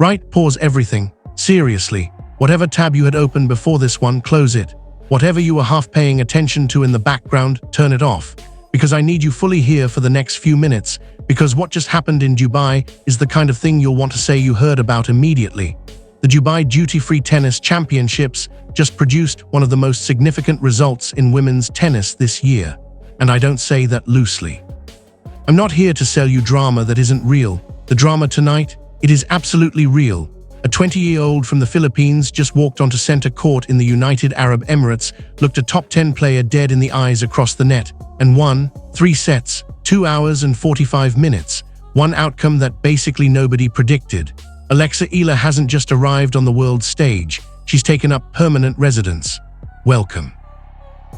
Right, pause everything. Seriously. Whatever tab you had opened before this one, close it. Whatever you were half paying attention to in the background, turn it off. Because I need you fully here for the next few minutes, because what just happened in Dubai is the kind of thing you'll want to say you heard about immediately. The Dubai Duty-Free Tennis Championships just produced one of the most significant results in women's tennis this year. And I don't say that loosely. I'm not here to sell you drama that isn't real. The drama tonight, it is absolutely real. A 20-year-old from the Philippines just walked onto center court in the United Arab Emirates, looked a top 10 player dead in the eyes across the net, and won 3 sets, 2 hours and 45 minutes, one outcome that basically nobody predicted. Alexandra Eala hasn't just arrived on the world stage, she's taken up permanent residence. Welcome.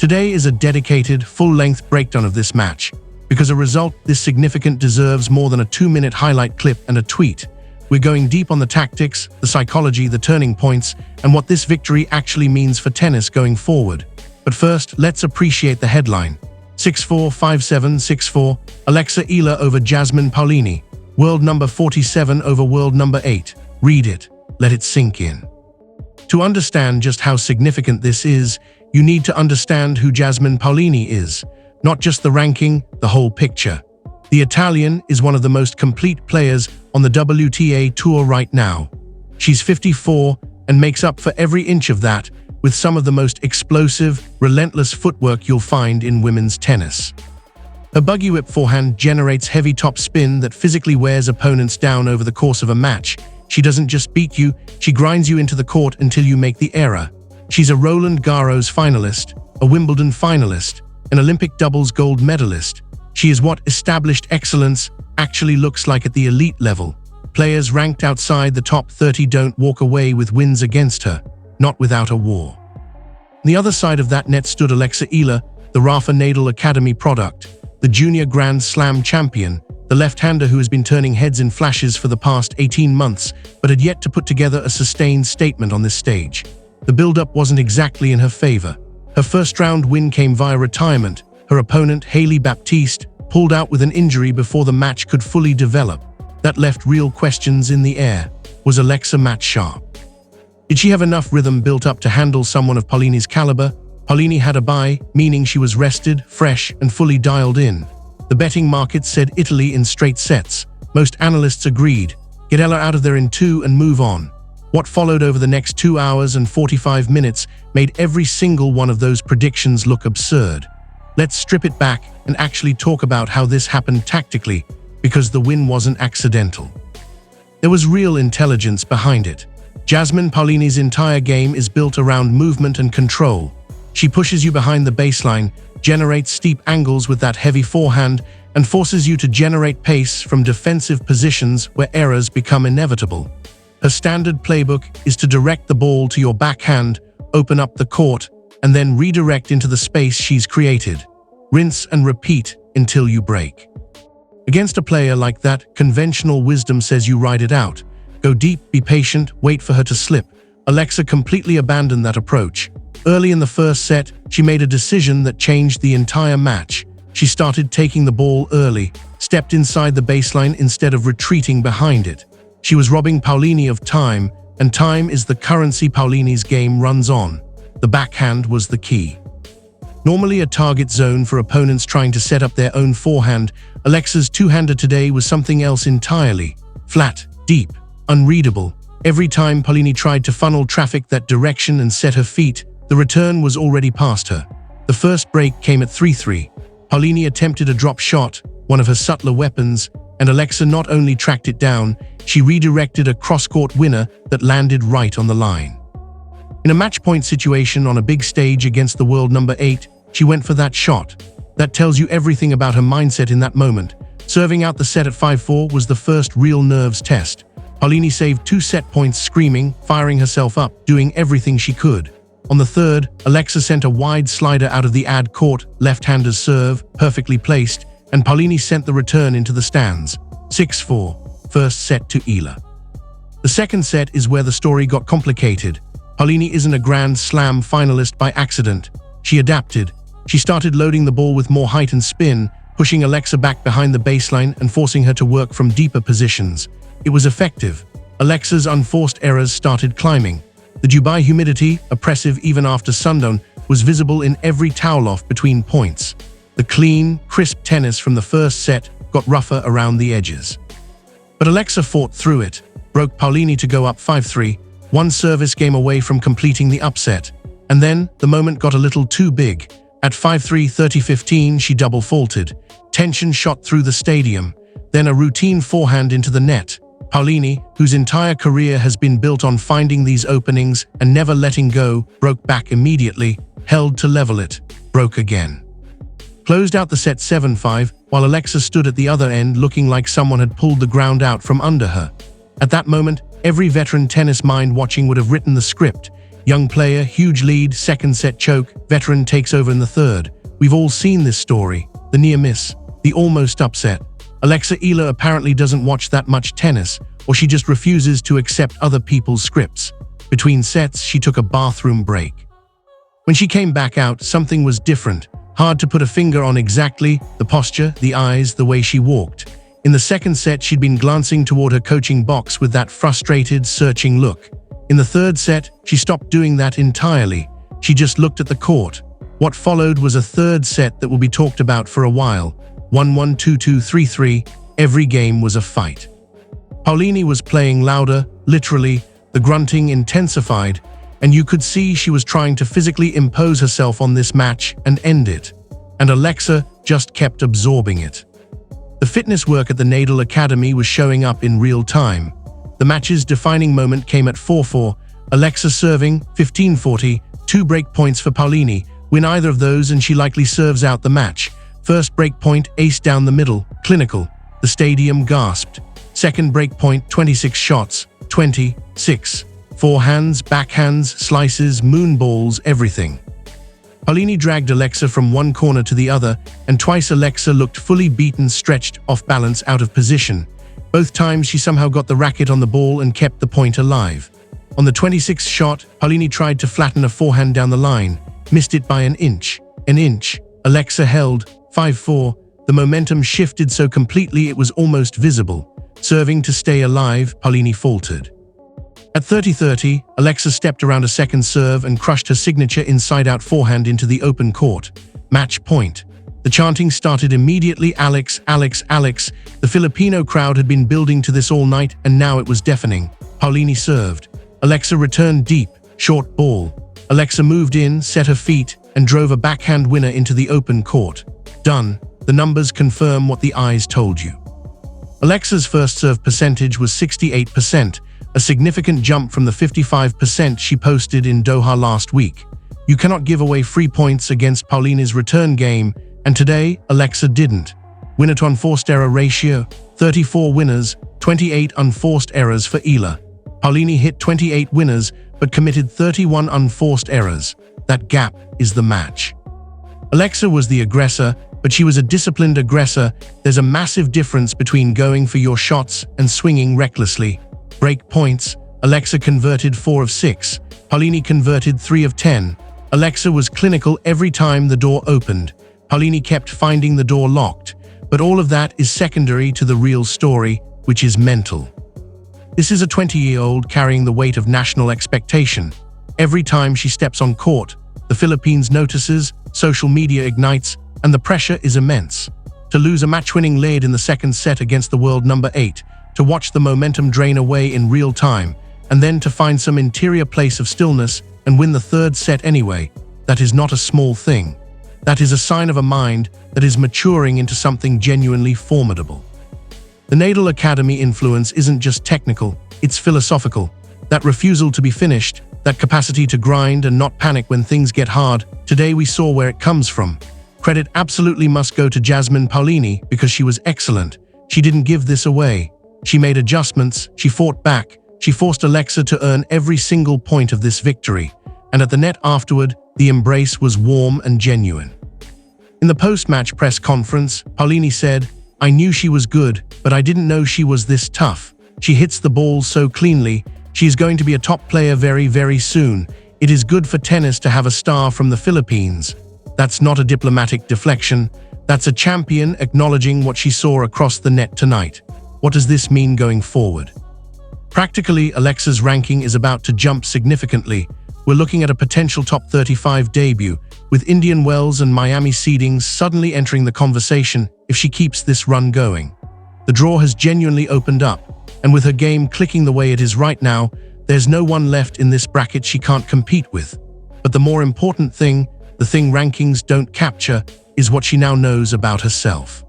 Today is a dedicated, full-length breakdown of this match, because a result this significant deserves more than a 2-minute highlight clip and a tweet. We're going deep on the tactics, the psychology, the turning points, and what this victory actually means for tennis going forward. But first, let's appreciate the headline. 6-4, 5-7, 6-4, Alexandra Eala over Jasmine Paolini. World number 47 over world number 8. Read it. Let it sink in. To understand just how significant this is, you need to understand who Jasmine Paolini is. Not just the ranking, the whole picture. The Italian is one of the most complete players on the WTA Tour right now. She's 54 and makes up for every inch of that with some of the most explosive, relentless footwork you'll find in women's tennis. Her buggy whip forehand generates heavy top spin that physically wears opponents down over the course of a match. She doesn't just beat you, she grinds you into the court until you make the error. She's a Roland Garros finalist, a Wimbledon finalist, an Olympic doubles gold medalist. She is what established excellence actually looks like at the elite level. Players ranked outside the top 30 don't walk away with wins against her, not without a war. On the other side of that net stood Alexandra Eala, the Rafa Nadal Academy product, the junior Grand Slam champion, the left-hander who has been turning heads in flashes for the past 18 months, but had yet to put together a sustained statement on this stage. The build-up wasn't exactly in her favor. Her first-round win came via retirement. Her opponent, Hailey Baptiste, pulled out with an injury before the match could fully develop. That left real questions in the air. Was Alexa match sharp? Did she have enough rhythm built up to handle someone of Paolini's caliber? Paolini had a bye, meaning she was rested, fresh, and fully dialed in. The betting market said Italy in straight sets. Most analysts agreed. Get Ella out of there in 2 and move on. What followed over the next 2 hours and 45 minutes made every single one of those predictions look absurd. Let's strip it back and actually talk about how this happened tactically, because the win wasn't accidental. There was real intelligence behind it. Jasmine Paolini's entire game is built around movement and control. She pushes you behind the baseline, generates steep angles with that heavy forehand, and forces you to generate pace from defensive positions where errors become inevitable. Her standard playbook is to direct the ball to your backhand, open up the court, and then redirect into the space she's created. Rinse and repeat until you break. Against a player like that, conventional wisdom says you ride it out. Go deep, be patient, wait for her to slip. Alexa completely abandoned that approach. Early in the first set, she made a decision that changed the entire match. She started taking the ball early, stepped inside the baseline instead of retreating behind it. She was robbing Paolini of time, and time is the currency Paolini's game runs on. The backhand was the key. Normally a target zone for opponents trying to set up their own forehand, Alexa's two-hander today was something else entirely. Flat, deep, unreadable. Every time Paolini tried to funnel traffic that direction and set her feet, the return was already past her. The first break came at 3-3. Paolini attempted a drop shot, one of her subtler weapons, and Alexa not only tracked it down, she redirected a cross-court winner that landed right on the line. In a match-point situation on a big stage against the world number 8, she went for that shot. That tells you everything about her mindset in that moment. Serving out the set at 5-4 was the first real nerves test. Paolini saved 2 set points screaming, firing herself up, doing everything she could. On the third, Alexa sent a wide slider out of the ad court, left-hander's serve, perfectly placed, and Paolini sent the return into the stands. 6-4, first set to Eala. The second set is where the story got complicated. Paolini isn't a Grand Slam finalist by accident. She adapted. She started loading the ball with more height and spin, pushing Alexa back behind the baseline and forcing her to work from deeper positions. It was effective. Alexa's unforced errors started climbing. The Dubai humidity, oppressive even after sundown, was visible in every towel-off between points. The clean, crisp tennis from the first set got rougher around the edges. But Alexa fought through it, broke Paolini to go up 5-3, one service game away from completing the upset. And then, the moment got a little too big. At 5-3, 30-15, she double-faulted. Tension shot through the stadium. Then a routine forehand into the net. Paolini, whose entire career has been built on finding these openings and never letting go, broke back immediately, held to level it, broke again. Closed out the set 7-5, while Alexa stood at the other end looking like someone had pulled the ground out from under her. At that moment, every veteran tennis mind watching would have written the script. Young player, huge lead, second set choke, veteran takes over in the third. We've all seen this story. The near miss, the almost upset. Alexandra Eala apparently doesn't watch that much tennis, or she just refuses to accept other people's scripts. Between sets, she took a bathroom break. When she came back out, something was different. Hard to put a finger on exactly: the posture, the eyes, the way she walked. In the second set, she'd been glancing toward her coaching box with that frustrated, searching look. In the third set, she stopped doing that entirely. She just looked at the court. What followed was a third set that will be talked about for a while. 1-1, 2-2, 3-3. Every game was a fight. Paolini was playing louder, literally. The grunting intensified, and you could see she was trying to physically impose herself on this match and end it. And Alexa just kept absorbing it. The fitness work at the Nadal Academy was showing up in real time. The match's defining moment came at 4-4. Alexa serving, 15-40, 2 break points for Paolini. Win either of those and she likely serves out the match. First break point, ace down the middle, clinical. The stadium gasped. Second break point, 26 shots, 26. Forehands, backhands, slices, moonballs, everything. Paolini dragged Alexa from one corner to the other, and twice Alexa looked fully beaten, stretched, off balance, out of position. Both times she somehow got the racket on the ball and kept the point alive. On the 26th shot, Paolini tried to flatten a forehand down the line, missed it by an inch. Alexa held, 5-4. The momentum shifted so completely it was almost visible. Serving to stay alive, Paolini faltered. At 30-30, Alexa stepped around a second serve and crushed her signature inside-out forehand into the open court. Match point. The chanting started immediately. Alex, Alex, Alex. The Filipino crowd had been building to this all night, and now it was deafening. Paolini served. Alexa returned deep, short ball. Alexa moved in, set her feet, and drove a backhand winner into the open court. Done. The numbers confirm what the eyes told you. Alexa's first serve percentage was 68%, a significant jump from the 55% she posted in Doha last week. You cannot give away free points against Paolini's return game, and today, Alexa didn't. Winner to unforced error ratio, 34 winners, 28 unforced errors for Eala. Paolini hit 28 winners, but committed 31 unforced errors. That gap is the match. Alexa was the aggressor, but she was a disciplined aggressor. There's a massive difference between going for your shots and swinging recklessly. Break points. Alexa converted 4 of 6. Paolini converted 3 of 10. Alexa was clinical every time the door opened. Paolini kept finding the door locked. But all of that is secondary to the real story, which is mental. This is a 20-year-old carrying the weight of national expectation. Every time she steps on court, the Philippines notices, social media ignites, and the pressure is immense. To lose a match-winning lead in the second set against the world number 8, to watch the momentum drain away in real time, and then to find some interior place of stillness and win the third set anyway, that is not a small thing. That is a sign of a mind that is maturing into something genuinely formidable. The Nadal Academy influence isn't just technical, it's philosophical. That refusal to be finished, that capacity to grind and not panic when things get hard, today we saw where it comes from. Credit absolutely must go to Jasmine Paolini because she was excellent. She didn't give this away. She made adjustments, she fought back, she forced Alexa to earn every single point of this victory. And at the net afterward, the embrace was warm and genuine. In the post-match press conference, Paolini said, "I knew she was good, but I didn't know she was this tough. She hits the ball so cleanly. She is going to be a top player very, very soon. It is good for tennis to have a star from the Philippines." That's not a diplomatic deflection. That's a champion acknowledging what she saw across the net tonight. What does this mean going forward? Practically, Alexa's ranking is about to jump significantly. We're looking at a potential top 35 debut, with Indian Wells and Miami seedings suddenly entering the conversation if she keeps this run going. The draw has genuinely opened up, and with her game clicking the way it is right now, there's no one left in this bracket she can't compete with. But the more important thing, the thing rankings don't capture, is what she now knows about herself.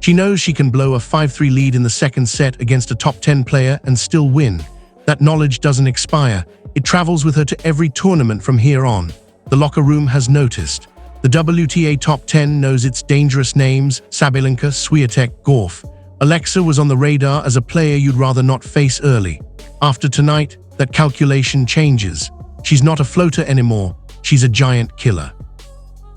She knows she can blow a 5-3 lead in the second set against a top 10 player and still win. That knowledge doesn't expire. It travels with her to every tournament from here on. The locker room has noticed. The WTA top 10 knows its dangerous names: Sabalenka, Swiatek, Gauff. Alexa was on the radar as a player you'd rather not face early. After tonight, that calculation changes. She's not a floater anymore. She's a giant killer.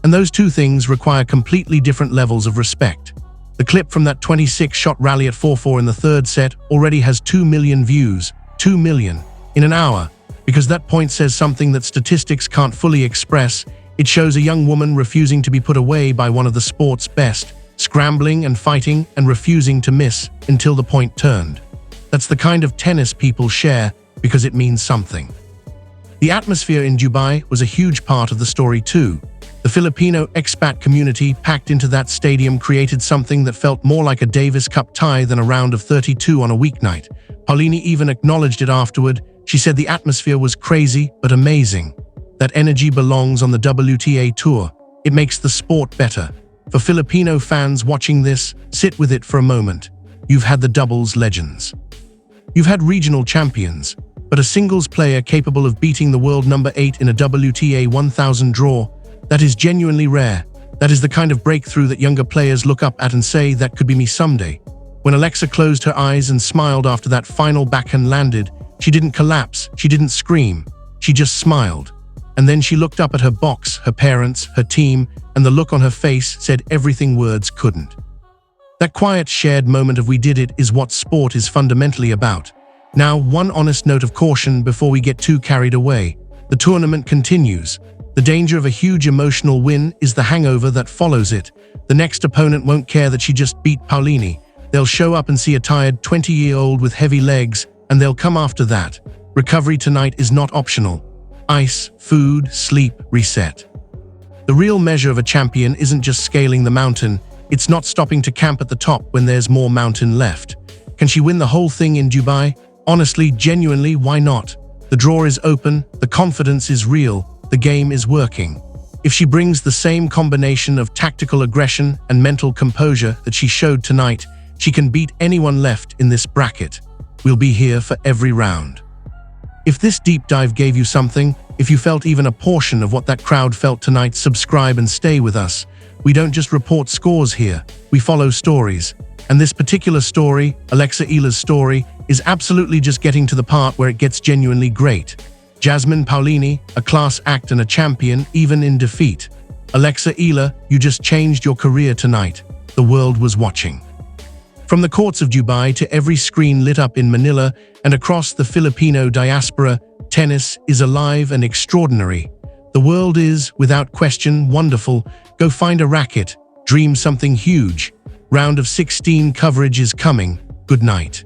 And those two things require completely different levels of respect. The clip from that 26-shot rally at 4-4 in the third set already has 2 million views. 2 million in an hour. Because that point says something that statistics can't fully express. It shows a young woman refusing to be put away by one of the sport's best, scrambling and fighting and refusing to miss until the point turned. That's the kind of tennis people share because it means something. The atmosphere in Dubai was a huge part of the story too. The Filipino expat community packed into that stadium created something that felt more like a Davis Cup tie than a round of 32 on a weeknight. Paolini even acknowledged it afterward. She said the atmosphere was crazy but amazing. That energy belongs on the WTA tour. It makes the sport better. For Filipino fans watching this, sit with it for a moment. You've had the doubles legends. You've had regional champions, but a singles player capable of beating the world number 8 in a WTA 1000 draw, that is genuinely rare. That is the kind of breakthrough that younger players look up at and say, that could be me someday. When Alexa closed her eyes and smiled after that final backhand landed, she didn't collapse, she didn't scream, she just smiled. And then she looked up at her box, her parents, her team, and the look on her face said everything words couldn't. That quiet shared moment of "we did it" is what sport is fundamentally about. Now, one honest note of caution before we get too carried away. The tournament continues. The danger of a huge emotional win is the hangover that follows it. The next opponent won't care that she just beat Paolini. They'll show up and see a tired 20-year-old with heavy legs, and they'll come after that. Recovery tonight is not optional. Ice, food, sleep, reset. The real measure of a champion isn't just scaling the mountain, it's not stopping to camp at the top when there's more mountain left. Can she win the whole thing in Dubai? Honestly, genuinely, why not? The draw is open, the confidence is real, the game is working. If she brings the same combination of tactical aggression and mental composure that she showed tonight, she can beat anyone left in this bracket. We'll be here for every round. If this deep dive gave you something, if you felt even a portion of what that crowd felt tonight, subscribe and stay with us. We don't just report scores here, we follow stories. And this particular story, Alexandra Eala's story, is absolutely just getting to the part where it gets genuinely great. Jasmine Paolini, a class act and a champion, even in defeat. Alexandra Eala, you just changed your career tonight. The world was watching. From the courts of Dubai to every screen lit up in Manila and across the Filipino diaspora, tennis is alive and extraordinary. The world is, without question, wonderful. Go find a racket. Dream something huge. Round of 16 coverage is coming. Good night.